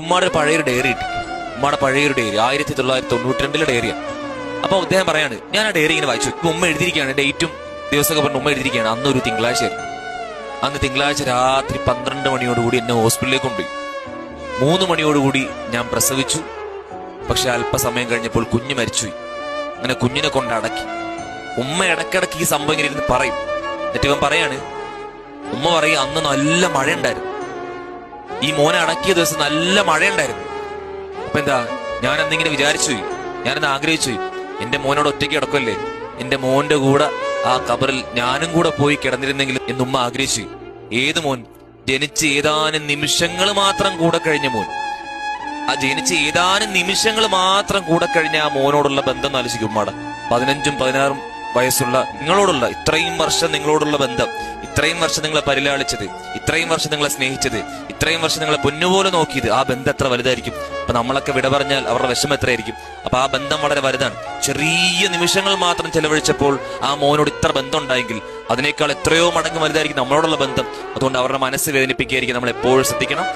ഉമ്മാടെ പഴയൊരു ഡയറി കിട്ടി. ഉമ്മാടെ പഴയൊരു ഡയറി 1992 ഡയറിയാണ്. അപ്പൊ അദ്ദേഹം പറയാണ്, ഞാൻ ആ ഡയറി ഇങ്ങനെ വായിച്ചു. ഇപ്പൊ ഉമ്മ എഴുതിയിരിക്കുകയാണ്, ഡേറ്റും ദിവസമൊക്കെ പറഞ്ഞ് ഉമ്മ എഴുതിയിരിക്കുകയാണ്. അന്നൊരു തിങ്കളാഴ്ചയായിരുന്നു. അന്ന് തിങ്കളാഴ്ച രാത്രി 12 മണിയോടുകൂടി എന്നെ ഹോസ്പിറ്റലിലേക്ക് കൊണ്ടുപോയി. 3 മണിയോടുകൂടി ഞാൻ പ്രസവിച്ചു. പക്ഷെ അല്പസമയം കഴിഞ്ഞപ്പോൾ കുഞ്ഞ് മരിച്ചുപോയി. അങ്ങനെ കുഞ്ഞിനെ കൊണ്ട് അടക്കി. ഉമ്മ ഇടക്കിടക്ക് ഈ സംഭവം ഇങ്ങനെ ഇരുന്ന് പറയും. എന്നിട്ട് ഇവൻ പറയാണ്, ഉമ്മ പറയും, അന്ന് നല്ല മഴ ഉണ്ടായിരുന്നു, ഈ മോനെ അടക്കിയ ദിവസം നല്ല മഴയുണ്ടായിരുന്നു. അപ്പൊ എന്താ, ഞാൻ അന്നിങ്ങനെ വിചാരിച്ചു, ഞാനെന്ന് ആഗ്രഹിച്ചു, എന്റെ മോനോട് ഒറ്റയ്ക്ക് കിടക്കല്ലേ, എന്റെ മോന്റെ കൂടെ ആ കബറിൽ ഞാനും കൂടെ പോയി കിടന്നിരുന്നെങ്കിലും എന്നുമ്മ ആഗ്രഹിച്ചു. ഏത് മോൻ? ജനിച്ച് ഏതാനും നിമിഷങ്ങൾ മാത്രം കൂടെ കഴിഞ്ഞ മോൻ. ആ ജനിച്ച് ഏതാനും നിമിഷങ്ങൾ മാത്രം കൂടെ കഴിഞ്ഞ ആ മോനോടുള്ള ബന്ധം ആലോചിക്കും ഉമ്മയുടെ. 15ഉം 16ഉം വയസ്സുള്ള നിങ്ങളോടുള്ള ഇത്രയും വർഷം നിങ്ങളോടുള്ള ബന്ധം, ഇത്രയും വർഷം നിങ്ങളെ പരിലാളിച്ചത്, ഇത്രയും വർഷം നിങ്ങളെ സ്നേഹിച്ചത്, ഇത്രയും വർഷം നിങ്ങളെ പൊന്നുപോലെ നോക്കിയത്, ആ ബന്ധം എത്ര വലുതായിരിക്കും. അപ്പൊ നമ്മളൊക്കെ വിട പറഞ്ഞാൽ അവരുടെ വിഷമം എത്രയായിരിക്കും. അപ്പൊ ആ ബന്ധം വളരെ വലുതാണ്. ചെറിയ നിമിഷങ്ങൾ മാത്രം ചെലവഴിച്ചപ്പോൾ ആ മോനോട് ഇത്ര ബന്ധം ഉണ്ടായെങ്കിൽ അതിനേക്കാൾ എത്രയോ മടങ്ങ് വലുതായിരിക്കും നമ്മളോടുള്ള ബന്ധം. അതുകൊണ്ട് അവരുടെ മനസ്സ് വേദനിപ്പിക്കുകയായിരിക്കും. നമ്മൾ എപ്പോഴും ശ്രദ്ധിക്കണം.